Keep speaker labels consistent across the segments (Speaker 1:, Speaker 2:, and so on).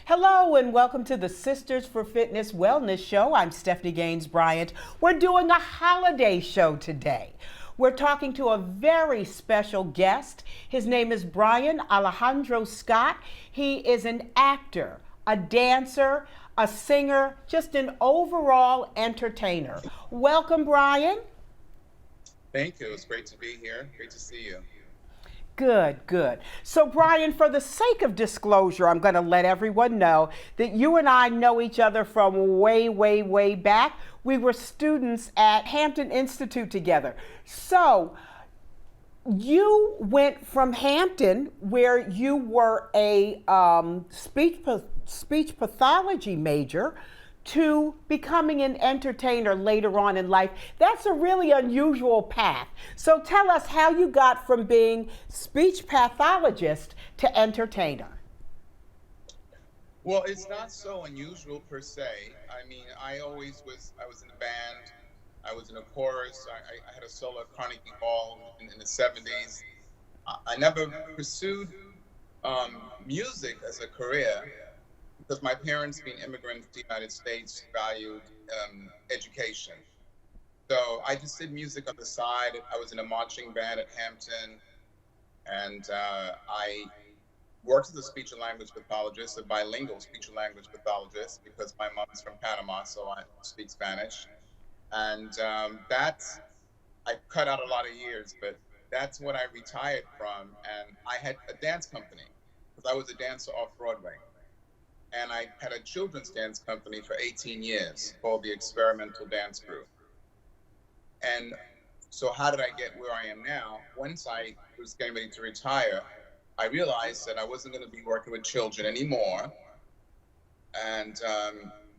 Speaker 1: Hello and welcome to the Sisters for Fitness Wellness Show. I'm Stephanie Gaines-Bryant. We're doing a holiday show today. We're talking to a very special guest. His name is Brian Alejandro Scott. He is an actor, a dancer, a singer, just an overall entertainer. Welcome, Brian.
Speaker 2: Thank you. It's great to be here. Great to see you.
Speaker 1: Good, good. So, Brian, for the sake of disclosure, I'm going to let everyone know that you and I know each other from way, way, way back. We were students at Hampton Institute together. So, you went from Hampton, where you were a speech pathology major, to becoming an entertainer later on in life. That's a really unusual path. So tell us how you got from being speech pathologist to entertainer.
Speaker 2: Well, it's not so unusual per se. I mean, I was in a band. I was in a chorus. I had a solo at Carnegie Hall in the 70s. I never pursued music as a career because my parents, being immigrants to the United States, valued education. So I just did music on the side. I was in a marching band at Hampton, and I worked as a speech and language pathologist, a bilingual speech and language pathologist, because my mom's from Panama, so I speak Spanish. And I cut out a lot of years, but that's what I retired from. And I had a dance company because I was a dancer off Broadway. And I had a children's dance company for 18 years called the Experimental Dance Group. And so how did I get where I am now? Once I was getting ready to retire, I realized that I wasn't going to be working with children anymore. And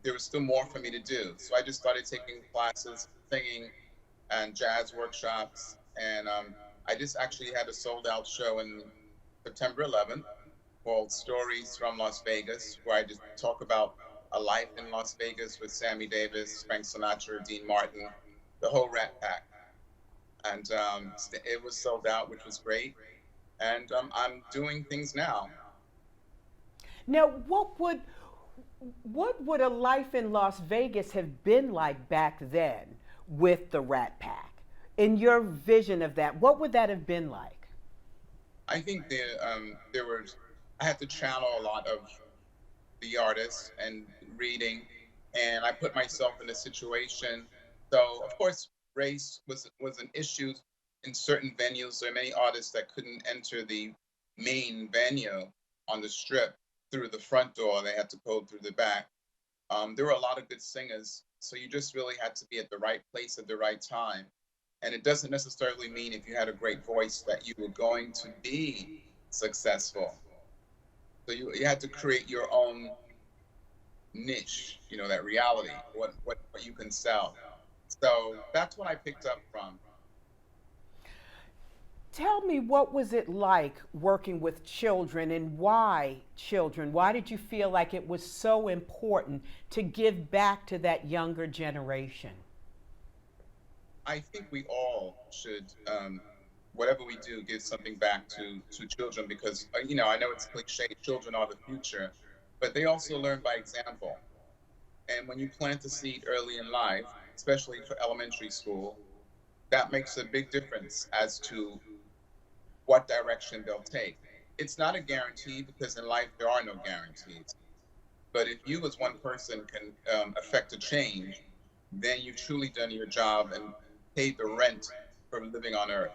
Speaker 2: there was still more for me to do. So I just started taking classes, singing and jazz workshops. And I just actually had a sold out show in September 11th called Stories from Las Vegas, where I just talk about a life in Las Vegas with Sammy Davis, Frank Sinatra, Dean Martin, the whole Rat Pack. And it was sold out, which was great. And I'm doing things now.
Speaker 1: Now, what would a life in Las Vegas have been like back then with the Rat Pack? In your vision of that, what would that have been like?
Speaker 2: I think I had to channel a lot of the artists and reading, and I put myself in a situation. So, of course, race was an issue in certain venues. There are many artists that couldn't enter the main venue on the strip through the front door. They had to go through the back. There were a lot of good singers, so you just really had to be at the right place at the right time. And it doesn't necessarily mean if you had a great voice that you were going to be successful. So you had to create your own niche, that reality, what you can sell. So that's what I picked up from.
Speaker 1: Tell me, what was it like working with children, and why children? Why did you feel like it was so important to give back to that younger generation?
Speaker 2: I think we all should, whatever we do, give something back to children because, I know it's cliche, children are the future, but they also learn by example. And when you plant a seed early in life, especially for elementary school, that makes a big difference as to what direction they'll take. It's not a guarantee because in life there are no guarantees. But if you as one person can affect a change, then you've truly done your job and paid the rent for living on earth.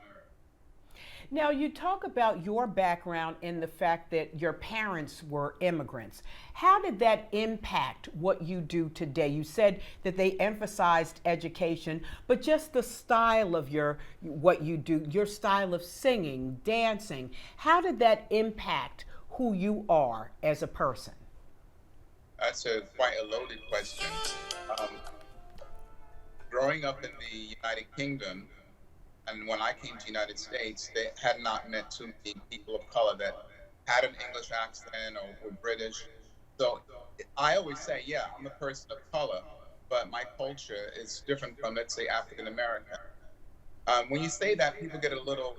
Speaker 1: Now, you talk about your background in the fact that your parents were immigrants. How did that impact what you do today? You said that they emphasized education, but just the style of what you do, your style of singing, dancing, how did that impact who you are as a person?
Speaker 2: That's quite a loaded question. Um, Growing up in the United Kingdom, and when I came to the United States, they had not met too many people of color that had an English accent or were British. So I always say, yeah, I'm a person of color, but my culture is different from, let's say, African American. When you say that, people get a little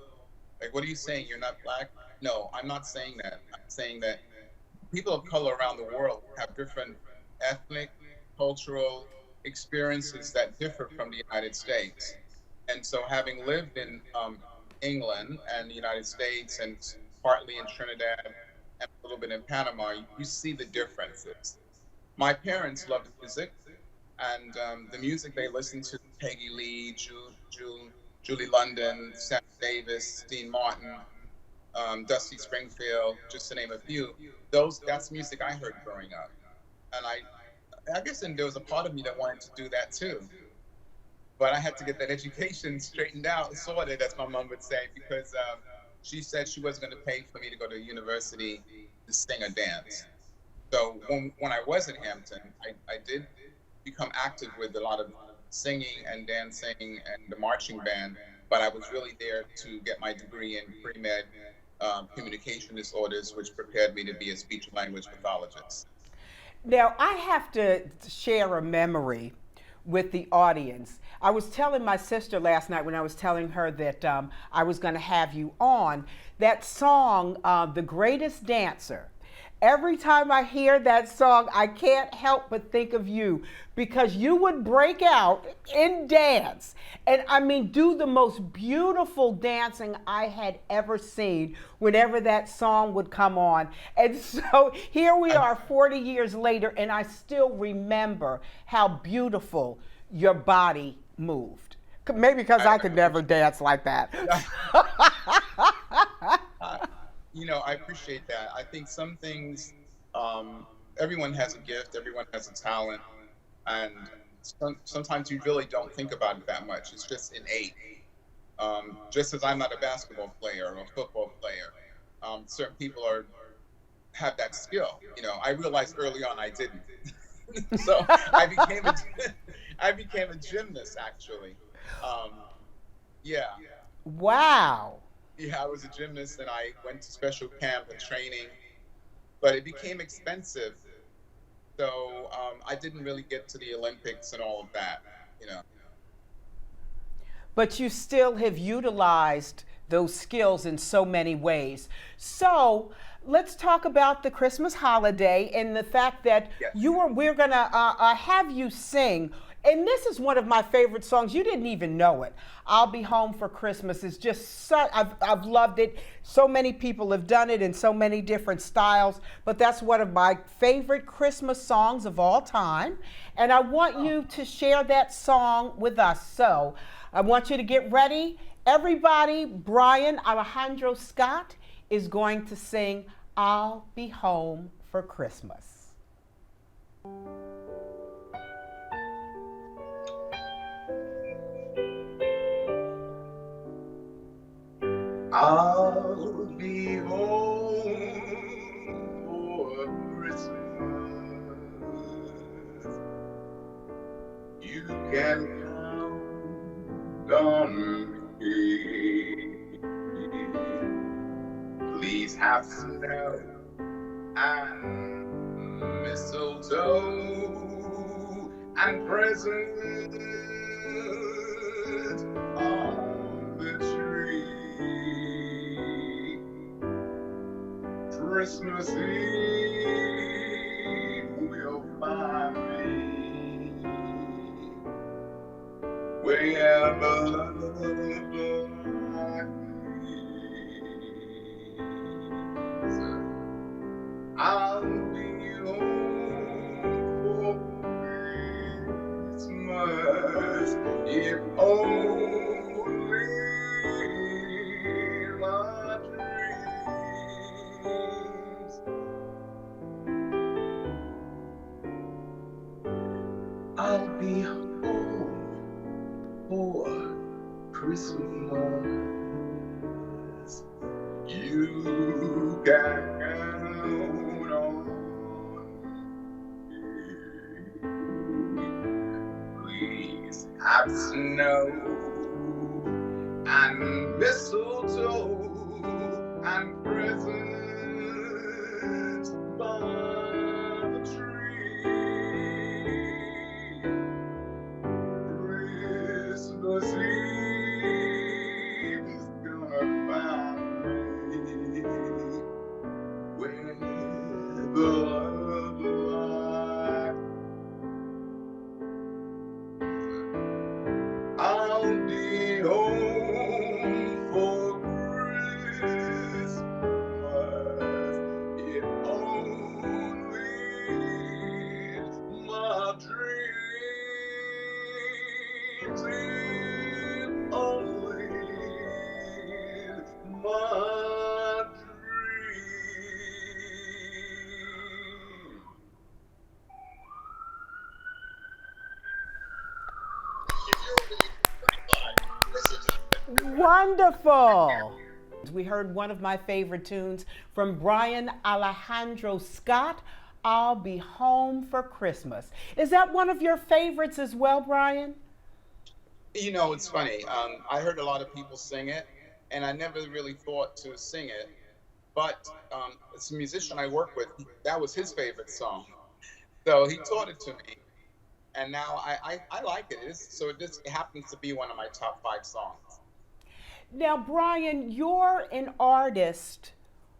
Speaker 2: like, what are you saying? You're not black? No, I'm not saying that. I'm saying that people of color around the world have different ethnic, cultural experiences that differ from the United States. And so, having lived in England and the United States, and partly in Trinidad and a little bit in Panama, you see the differences. My parents loved music, and the music they listened to: Peggy Lee, Julie London, Sam Davis, Dean Martin, Dusty Springfield, just to name a few. That's music I heard growing up, and I guess then there was a part of me that wanted to do that too. But I had to get that education straightened out, sorted, as my mom would say, because she said she wasn't going to pay for me to go to university to sing or dance. So when I was in Hampton, I did become active with a lot of singing and dancing and the marching band, but I was really there to get my degree in pre-med communication disorders, which prepared me to be a speech and language pathologist.
Speaker 1: Now, I have to share a memory with the audience. I was telling my sister last night when I was telling her that I was going to have you on, that song, The Greatest Dancer. Every time I hear that song, I can't help but think of you, because you would break out in dance and, I mean, do the most beautiful dancing I had ever seen whenever that song would come on. And so here we are 40 years later, and I still remember how beautiful your body moved. Maybe because I could never dance like that.
Speaker 2: I appreciate that. I think some things, everyone has a gift, everyone has a talent, and sometimes you really don't think about it that much. It's just innate. Just as I'm not a basketball player or a football player, certain people have that skill. I realized early on I didn't. So I became a gymnast, actually. Yeah.
Speaker 1: Wow.
Speaker 2: Yeah, I was a gymnast, and I went to special camp and training, but it became expensive. So I didn't really get to the Olympics and all of that.
Speaker 1: But you still have utilized those skills in so many ways. So let's talk about the Christmas holiday and the fact that
Speaker 2: Yes.
Speaker 1: we're gonna have you sing. And this is one of my favorite songs. You didn't even know it. I'll Be Home for Christmas is just I've loved it. So many people have done it in so many different styles, but that's one of my favorite Christmas songs of all time. And I want you to share that song with us. So I want you to get ready. Everybody, Brian Alejandro Scott is going to sing I'll Be Home for Christmas.
Speaker 2: I'll be home for Christmas. You can count on me. Please have snow and mistletoe and presents on the tree. Christmas Eve will find me where the love lies. I'll be home for Christmas, if only my dreams. I'll be home for Christmas. You can count on me. Please have snow and mistletoe and presents by the tree. Christmas Eve is gonna find me where the
Speaker 1: Wonderful. We heard one of my favorite tunes from Brian Alejandro Scott, I'll Be Home for Christmas. Is that one of your favorites as well, Brian?
Speaker 2: You know, it's funny. I heard a lot of people sing it, and I never really thought to sing it. But it's a musician I work with. That was his favorite song, so he taught it to me, and now I like it. It happens to be one of my top 5 songs.
Speaker 1: Now, Brian, you're an artist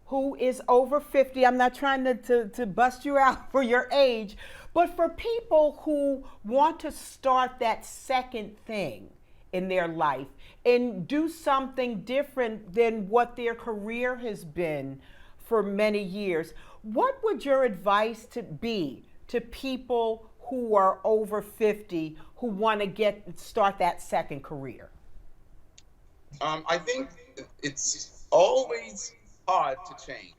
Speaker 1: who is over 50. I'm not trying to bust you out for your age, but for people who want to start that second thing in their life and do something different than what their career has been for many years, what would your advice to be to people who are over 50 who want to start that second career?
Speaker 2: I think it's always hard to change,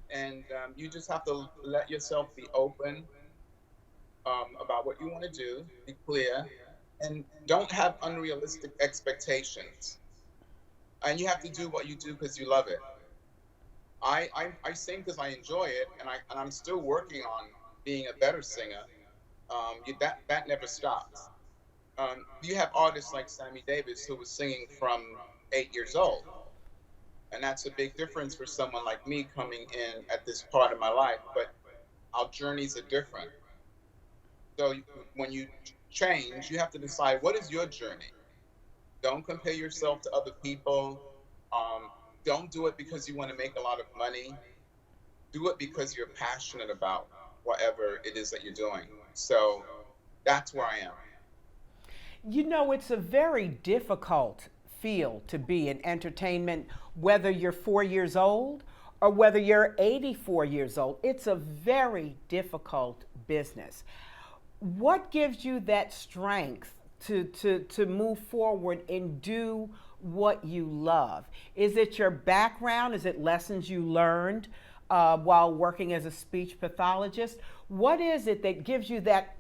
Speaker 2: and you just have to let yourself be open about what you want to do, be clear, and don't have unrealistic expectations. And you have to do what you do because you love it. I sing because I enjoy it, and I'm still working on being a better singer. That never stops. You have artists like Sammy Davis who was singing from 8 years old, and that's a big difference for someone like me coming in at this part of my life. But our journeys are different. So when you change, you have to decide what is your journey. Don't compare yourself to other people. Don't do it because you want to make a lot of money. Do it because you're passionate about whatever it is that you're doing. So that's where I am.
Speaker 1: You know, it's a very difficult field to be in entertainment, whether you're 4 years old or whether you're 84 years old. It's a very difficult business. What gives you that strength to move forward and do what you love? Is it your background? Is it lessons you learned while working as a speech pathologist? What is it that gives you that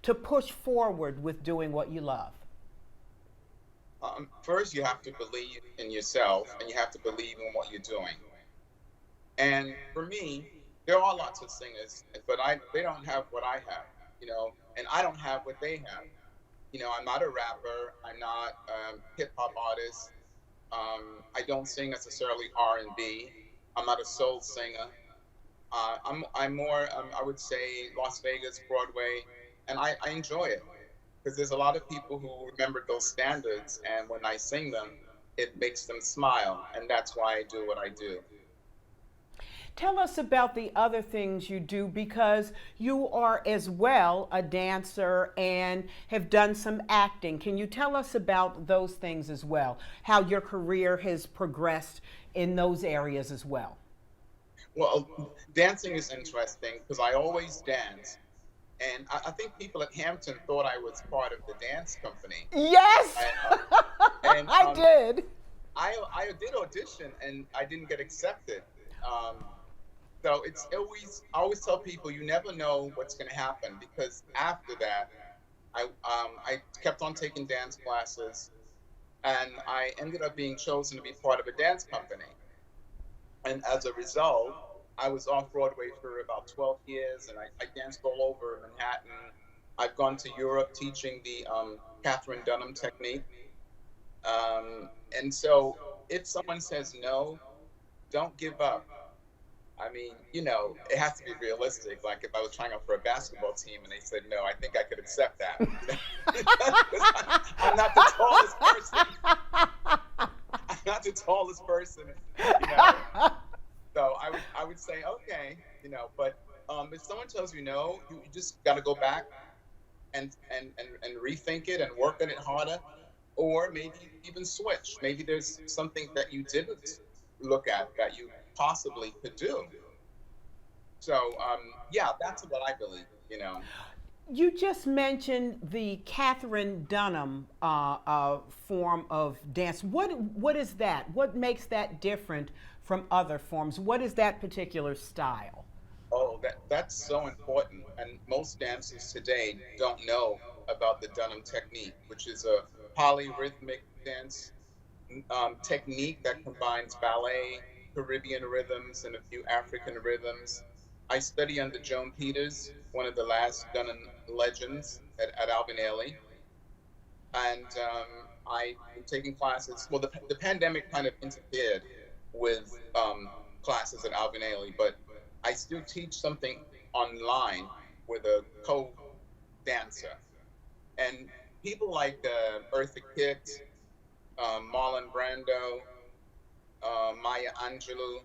Speaker 1: to push forward with doing what you love?
Speaker 2: First, you have to believe in yourself, and you have to believe in what you're doing. And for me, there are lots of singers, but they don't have what I have, and I don't have what they have. I'm not a rapper. I'm not a hip hop artist. I don't sing necessarily R&B. I'm not a soul singer. I'm more, I would say, Las Vegas, Broadway, and I enjoy it because there's a lot of people who remember those standards, and when I sing them, it makes them smile, and that's why I do what I do.
Speaker 1: Tell us about the other things you do, because you are as well a dancer and have done some acting. Can you tell us about those things as well, how your career has progressed in those areas as well?
Speaker 2: Well, dancing is interesting because I always dance. And I think people at Hampton thought I was part of the dance company.
Speaker 1: Yes! I did.
Speaker 2: I did audition and I didn't get accepted. So I always tell people you never know what's going to happen, because after that, I kept on taking dance classes, and I ended up being chosen to be part of a dance company. And as a result, I was off Broadway for about 12 years, and I danced all over Manhattan. I've gone to Europe teaching the Catherine Dunham technique. And so if someone says no, don't give up. I mean, it has to be realistic. Like if I was trying out for a basketball team and they said no, I think I could accept that. I'm not the tallest person. I'm not the tallest person, So I would say, okay, but if someone tells you no, you just got to go back and rethink it and work on it harder, or maybe even switch. Maybe there's something that you didn't look at that you possibly could do. So yeah, that's what I believe.
Speaker 1: You just mentioned the Catherine Dunham form of dance. What is that? What makes that different from other forms? What is that particular style?
Speaker 2: Oh, that's so important. And most dancers today don't know about the Dunham technique, which is a polyrhythmic dance technique that combines ballet, Caribbean rhythms, and a few African rhythms. I study under Joan Peters, one of the last Dunham legends at Alvin Ailey, and I am taking classes. Well, the pandemic kind of interfered with classes at Alvin Ailey, but I still teach something online with a co-dancer. And people like Eartha Kitt, Marlon Brando, Maya Angelou,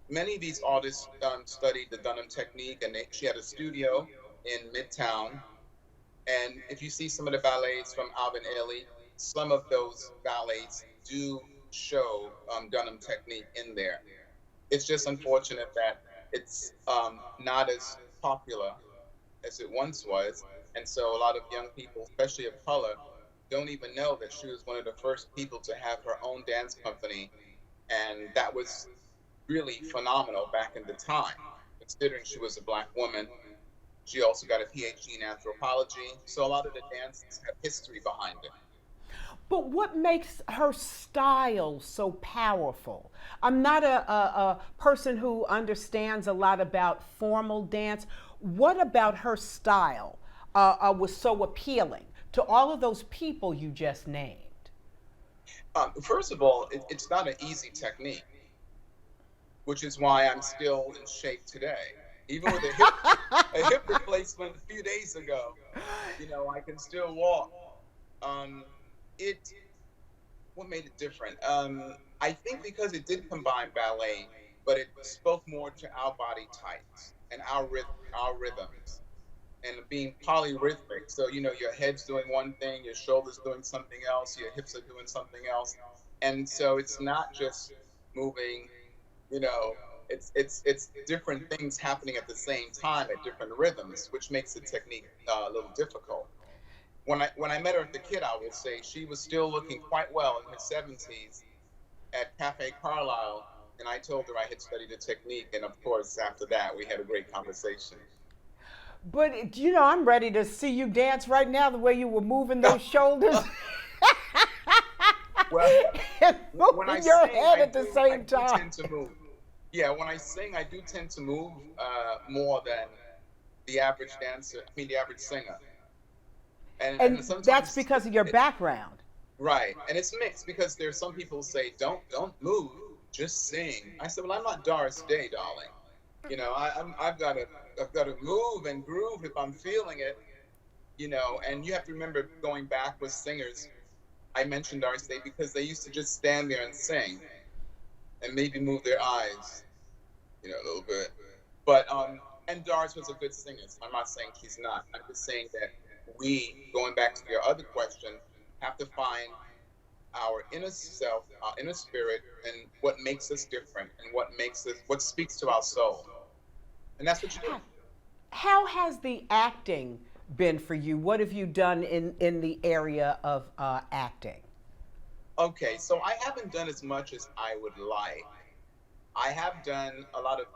Speaker 2: many of these artists studied the Dunham technique, and she had a studio in Midtown. And if you see some of the ballets from Alvin Ailey, some of those ballets do show Dunham technique in there. It's just unfortunate that it's not as popular as it once was. And so a lot of young people, especially of color, don't even know that she was one of the first people to have her own dance company. And that was really phenomenal back in the time, considering she was a Black woman. She also got a PhD in anthropology. So a lot of the dances have history behind it.
Speaker 1: But what makes her style so powerful? I'm not a person who understands a lot about formal dance. What about her style was so appealing to all of those people you just named?
Speaker 2: First of all, it's not an easy technique, which is why I'm still in shape today. Even with a hip replacement a few days ago, I can still walk. What made it different? I think because it did combine ballet, but it spoke more to our body types and our rhythms, and being polyrhythmic. So your head's doing one thing, your shoulders doing something else, your hips are doing something else, and so it's not just moving. It's different things happening at the same time at different rhythms, which makes the technique a little difficult. When I met her at the Kid, I would say she was still looking quite well in her 70s at Cafe Carlisle, and I told her I had studied the technique, and of course after that we had a great conversation.
Speaker 1: But I'm ready to see you dance right now. The way you were moving those shoulders.
Speaker 2: Well,
Speaker 1: and
Speaker 2: when I
Speaker 1: moving your
Speaker 2: sing,
Speaker 1: head at the same
Speaker 2: I
Speaker 1: time.
Speaker 2: tend to move. Yeah, when I sing, I do tend to move more than the average dancer. I mean, the average singer.
Speaker 1: And
Speaker 2: sometimes
Speaker 1: that's because of your background.
Speaker 2: Right, and it's mixed because there's some people who say, don't move, just sing. I said, well, I'm not Doris Day, darling. I've got to move and groove if I'm feeling it. And you have to remember, going back with singers, I mentioned Doris Day because they used to just stand there and sing and maybe move their eyes, a little bit. But and Doris was a good singer. So I'm not saying she's not. I'm just saying that we, going back to your other question, have to find our inner self, our inner spirit, and what makes us different, and what speaks to our soul. And that's what you do.
Speaker 1: How has the acting been for you? What have you done in the area of acting?
Speaker 2: Okay, so I haven't done as much as I would like. I have done a lot of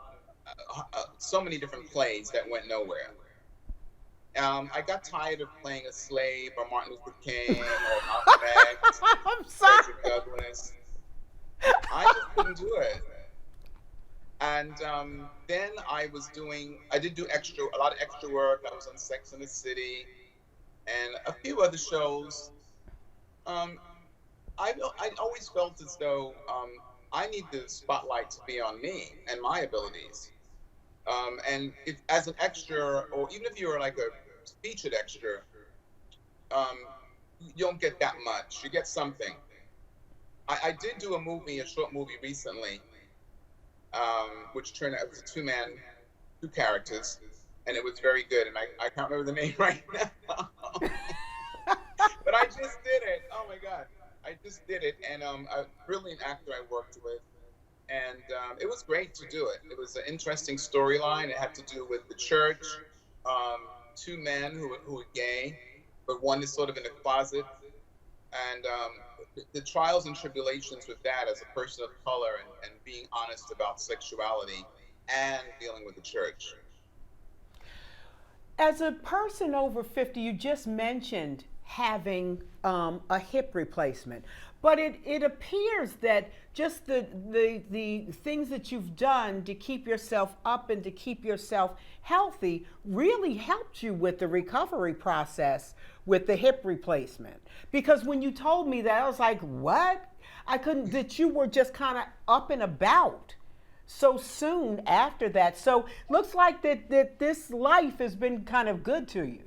Speaker 2: so many different plays that went nowhere. I got tired of playing a slave or Martin Luther King or Malcolm X,
Speaker 1: I'm sorry.
Speaker 2: Frederick Douglass. I just couldn't do it. And then I did do a lot of extra work. I was on Sex and the City and a few other shows. I always felt as though I need the spotlight to be on me and my abilities. And if, as an extra, or even if you were like a featured extra, you don't get that much. You get something. I did do a short movie recently, which turned out, it was two characters, and it was very good. And I can't remember the name right now, but I just did it. Oh my God, I just did it, and a brilliant actor I worked with. And it was great to do it. It was an interesting storyline. It had to do with the church, two men who were gay, but one is sort of in a closet. And the trials and tribulations with that as a person of color, and being honest about sexuality and dealing with the church.
Speaker 1: As a person over 50, you just mentioned having a hip replacement. But it appears that just the things that you've done to keep yourself up and to keep yourself healthy really helped you with the recovery process with the hip replacement. Because when you told me that, I was like, what? I couldn't, that you were just kind of up and about so soon after that. So looks like that this life has been kind of good to you.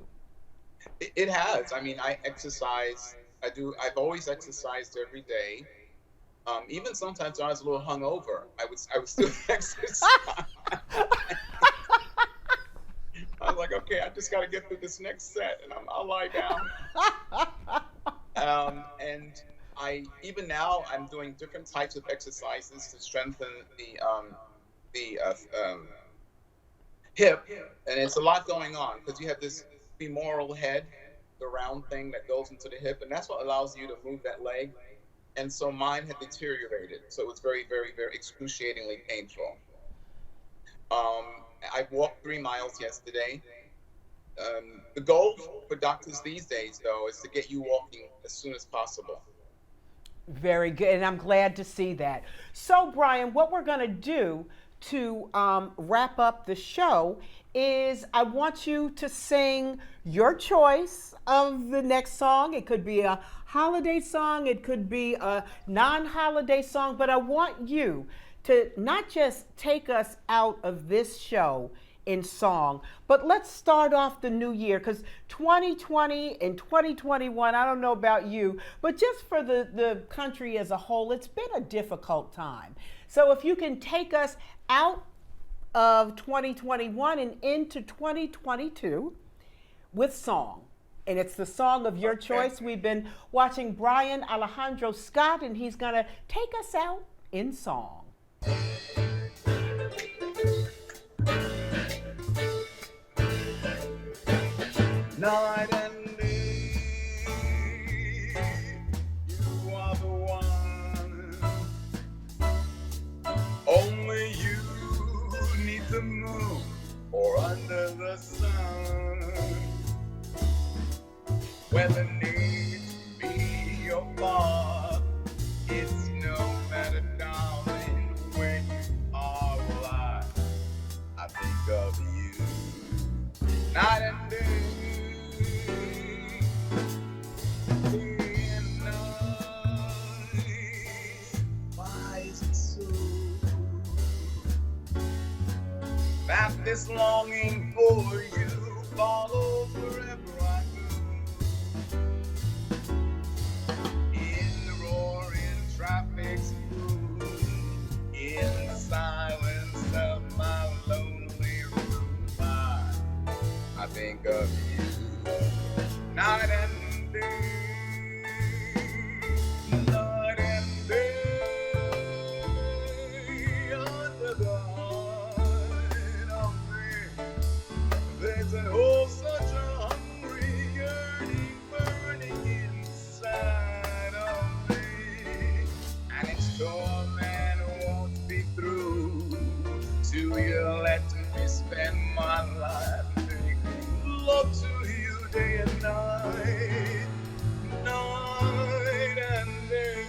Speaker 2: It has. I mean, I exercise. I've always exercised every day. Even sometimes when I was a little hungover, I would still exercise. I was like, okay, I just got to get through this next set, and I'll lie down. And even now I'm doing different types of exercises to strengthen the hip, and it's a lot going on because you have this femoral head, the round thing that goes into the hip, and that's what allows you to move that leg. And so mine had deteriorated, so it was very, very, very excruciatingly painful. I walked 3 miles yesterday. The goal for doctors these days, though, is to get you walking as soon as possible.
Speaker 1: Very good, and I'm glad to see that. So, Brian, what we're going to do to wrap up the show is I want you to sing your choice of the next song. It could be a holiday song, it could be a non-holiday song, but I want you to not just take us out of this show in song, but let's start off the new year, because 2020 and 2021, I don't know about you, but just for the country as a whole, it's been a difficult time. So if you can take us out of 2021 and into 2022 with song, and it's the song of your choice. We've been watching Brian Alejandro Scott, and he's gonna take us out in song.
Speaker 2: Night and day, you are the one. Only you need the moon or under the sun. Whether needs be or far, it's no matter, darling, where you are. Well, I think of you night and day. That this longing for you follows wherever I go. In the roaring traffic's room, in the silence of my lonely room, I think of you night and day. Night and day, under the there's an oh such a hungry yearning burning inside of me, and its torment won't be through till you let me spend my life making love to you day and night, night and day.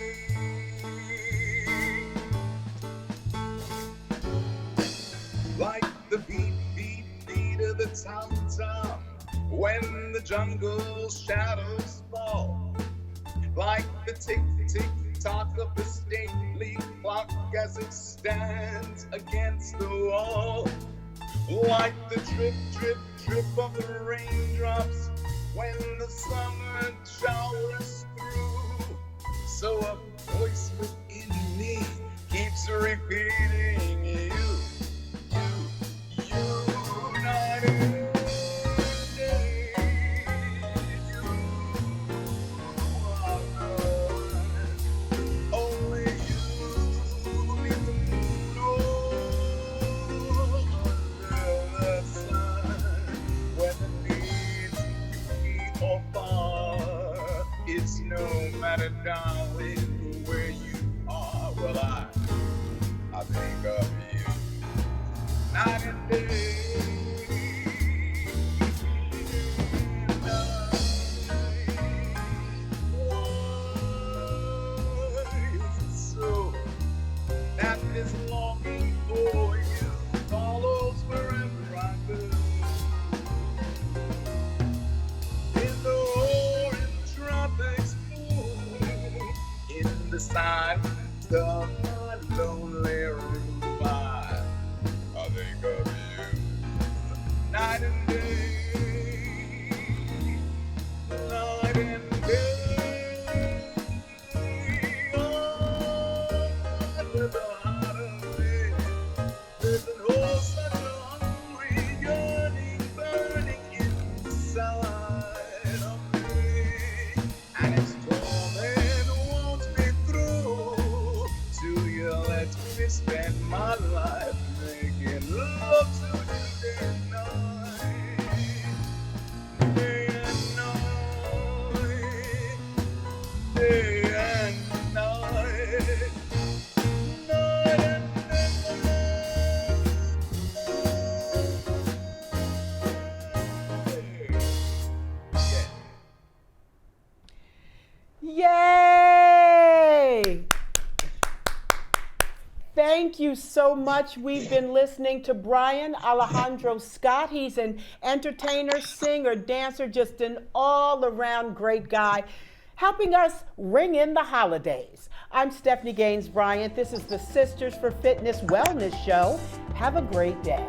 Speaker 2: Like the beat of the tom-tom when the jungle shadows fall, like the tick-tick-tock of the stately clock as it stands against the wall, like the drip-drip-drip of the raindrops when the summer showers through. So a voice within me keeps repeating you. Darling, where you are, well, I think of you. of my lonely room. I think of you night and day, night and day. Oh, with the heart of me, there's an oh such a hungry yearning burning inside of me, and its torment won't be through till you let me spend my life making love to you day and night, day and night, day and night, night and
Speaker 1: Yay! Thank you so much. We've been listening to Brian Alejandro Scott. He's an entertainer, singer, dancer, just an all-around great guy, helping us ring in the holidays. I'm Stephanie Gaines-Bryant. This is the Sisters for Fitness Wellness Show. Have a great day.